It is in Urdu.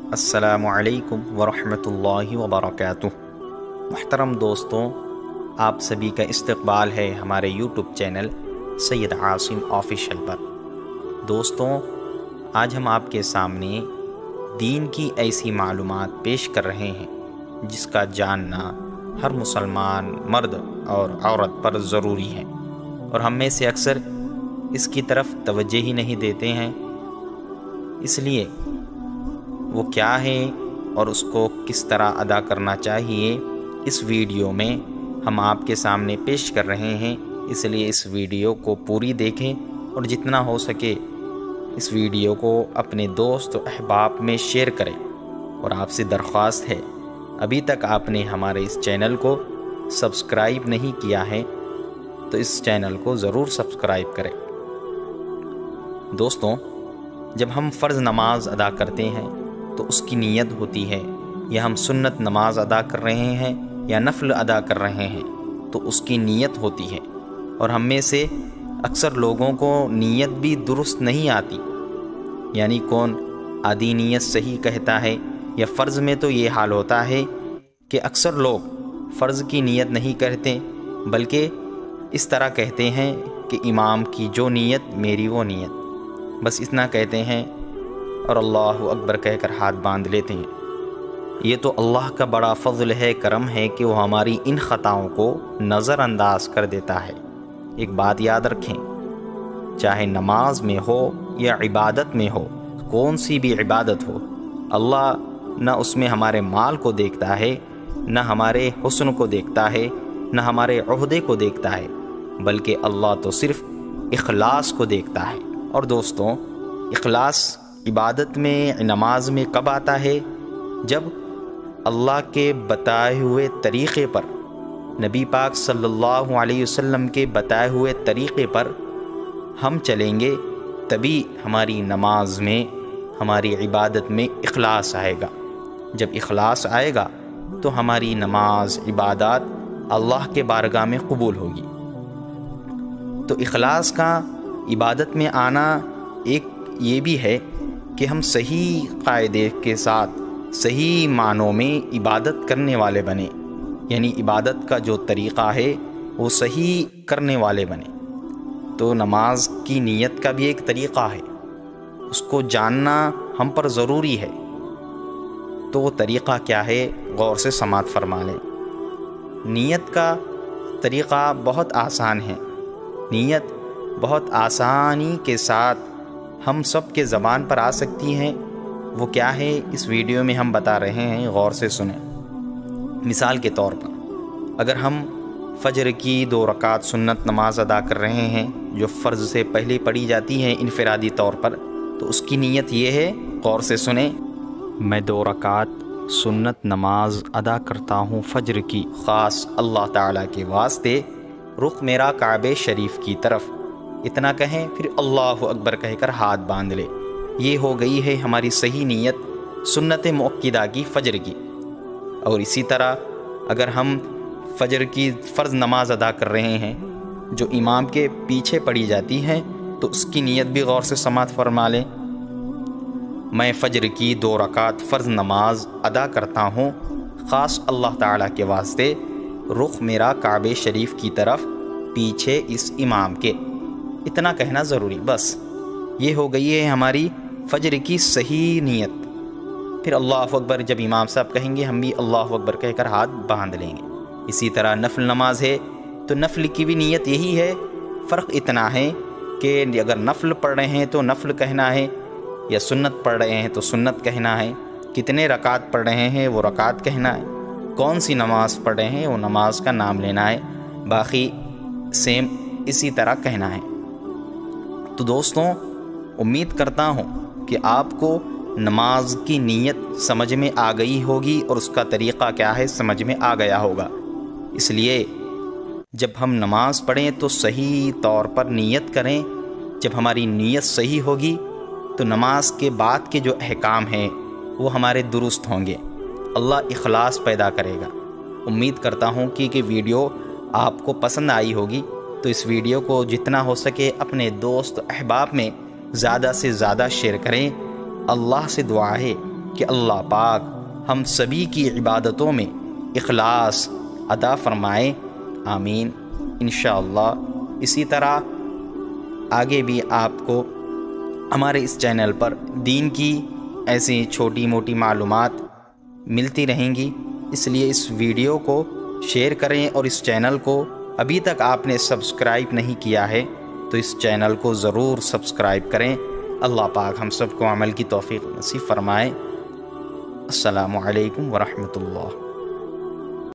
السلام علیکم ورحمۃ اللہ وبرکاتہ۔ محترم دوستوں، آپ سبھی کا استقبال ہے ہمارے YouTube channel Syed Asim official پر۔ دوستوں، آج ہم آپ کے سامنے دین کی ایسی معلومات پیش کر رہے ہیں جس کا جاننا ہر مسلمان مرد اور عورت پر ضروری ہے، اور ہم میں سے اکثر اس کی طرف توجہ ہی نہیں دیتے ہیں۔ اس لیے وہ کیا ہے اور اس کو کس طرح ادا کرنا چاہیے، اس ویڈیو میں ہم آپ کے سامنے پیش کر رہے ہیں۔ اس لیے اس ویڈیو کو پوری دیکھیں اور جتنا ہو سکے اس ویڈیو کو اپنے دوست و احباب میں شیئر کریں۔ اور آپ سے درخواست ہے، ابھی تک آپ نے ہمارے اس چینل کو سبسکرائب نہیں کیا ہے تو اس چینل کو ضرور سبسکرائب کریں۔ دوستوں، جب ہم فرض نماز ادا کرتے ہیں تو اس کی نیت ہوتی ہے، یا ہم سنت نماز ادا کر رہے ہیں یا نفل ادا کر رہے ہیں تو اس کی نیت ہوتی ہے۔ اور ہم میں سے اکثر لوگوں کو نیت بھی درست نہیں آتی، یعنی کون آدھی نیت صحیح کہتا ہے، یا فرض میں تو یہ حال ہوتا ہے کہ اکثر لوگ فرض کی نیت نہیں کہتے بلکہ اس طرح کہتے ہیں کہ امام کی جو نیت میری وہ نیت، بس اتنا کہتے ہیں اور اللہ اکبر کہہ کر ہاتھ باندھ لیتے ہیں۔ یہ تو اللہ کا بڑا فضل ہے، کرم ہے کہ وہ ہماری ان خطاؤں کو نظر انداز کر دیتا ہے۔ ایک بات یاد رکھیں، چاہے نماز میں ہو یا عبادت میں ہو، کون سی بھی عبادت ہو، اللہ نہ اس میں ہمارے مال کو دیکھتا ہے، نہ ہمارے حسن کو دیکھتا ہے، نہ ہمارے عہدے کو دیکھتا ہے، بلکہ اللہ تو صرف اخلاص کو دیکھتا ہے۔ اور دوستوں، اخلاص عبادت میں، نماز میں کب آتا ہے؟ جب اللہ کے بتائے ہوئے طریقے پر، نبی پاک صلی اللہ علیہ وسلم کے بتائے ہوئے طریقے پر ہم چلیں گے، تبھی ہماری نماز میں، ہماری عبادت میں اخلاص آئے گا۔ جب اخلاص آئے گا تو ہماری نماز، عبادات اللہ کے بارگاہ میں قبول ہوگی۔ تو اخلاص کا عبادت میں آنا ایک یہ بھی ہے کہ ہم صحیح قاعدے کے ساتھ، صحیح معنوں میں عبادت کرنے والے بنیں، یعنی عبادت کا جو طریقہ ہے وہ صحیح کرنے والے بنیں۔ تو نماز کی نیت کا بھی ایک طریقہ ہے، اس کو جاننا ہم پر ضروری ہے۔ تو وہ طریقہ کیا ہے، غور سے سماعت فرما لیں۔ نیت کا طریقہ بہت آسان ہے، نیت بہت آسانی کے ساتھ ہم سب کے زبان پر آ سکتی ہیں۔ وہ کیا ہے، اس ویڈیو میں ہم بتا رہے ہیں، غور سے سنیں۔ مثال کے طور پر، اگر ہم فجر کی 2 رکعت سنت نماز ادا کر رہے ہیں جو فرض سے پہلے پڑھی جاتی ہیں انفرادی طور پر، تو اس کی نیت یہ ہے، غور سے سنیں، میں 2 رکعت سنت نماز ادا کرتا ہوں فجر کی، خاص اللہ تعالیٰ کے واسطے، رخ میرا کعبہ شریف کی طرف، اتنا کہیں، پھر اللہ اکبر کہہ کر ہاتھ باندھ لے۔ یہ ہو گئی ہے ہماری صحیح نیت سنت مؤکدہ کی، فجر کی۔ اور اسی طرح اگر ہم فجر کی فرض نماز ادا کر رہے ہیں جو امام کے پیچھے پڑھی جاتی ہے، تو اس کی نیت بھی غور سے سماعت فرما لیں۔ میں فجر کی 2 رکعت فرض نماز ادا کرتا ہوں، خاص اللہ تعالیٰ کے واسطے، رخ میرا کعبہ شریف کی طرف، پیچھے اس امام کے، اتنا کہنا ضروری، بس یہ ہو گئی ہے ہماری فجر کی صحیح نیت۔ پھر اللہ اکبر جب امام صاحب کہیں گے، ہم بھی اللہ اکبر کہہ کر ہاتھ باندھ لیں گے۔ اسی طرح نفل نماز ہے تو نفل کی بھی نیت یہی ہے، فرق اتنا ہے کہ اگر نفل پڑھ رہے ہیں تو نفل کہنا ہے، یا سنت پڑھ رہے ہیں تو سنت کہنا ہے، کتنے رکعت پڑھ رہے ہیں وہ رکعت کہنا ہے، کون سی نماز پڑھ رہے ہیں وہ نماز کا نام لینا ہے، باقی سیم اسی طرح کہنا ہے۔ تو دوستوں، امید کرتا ہوں کہ آپ کو نماز کی نیت سمجھ میں آ گئی ہوگی اور اس کا طریقہ کیا ہے سمجھ میں آ گیا ہوگا۔ اس لیے جب ہم نماز پڑھیں تو صحیح طور پر نیت کریں۔ جب ہماری نیت صحیح ہوگی تو نماز کے بعد کے جو احکام ہیں وہ ہمارے درست ہوں گے، اللہ اخلاص پیدا کرے گا۔ امید کرتا ہوں کہ ویڈیو آپ کو پسند آئی ہوگی، تو اس ویڈیو کو جتنا ہو سکے اپنے دوست احباب میں زیادہ سے زیادہ شیئر کریں۔ اللہ سے دعا ہے کہ اللہ پاک ہم سبھی کی عبادتوں میں اخلاص عطا فرمائے، آمین۔ انشاءاللہ اسی طرح آگے بھی آپ کو ہمارے اس چینل پر دین کی ایسی چھوٹی موٹی معلومات ملتی رہیں گی، اس لیے اس ویڈیو کو شیئر کریں، اور اس چینل کو ابھی تک آپ نے سبسکرائب نہیں کیا ہے تو اس چینل کو ضرور سبسکرائب کریں۔ اللہ پاک ہم سب کو عمل کی توفیق نصیب فرمائے۔ السلام علیکم ورحمۃ اللہ۔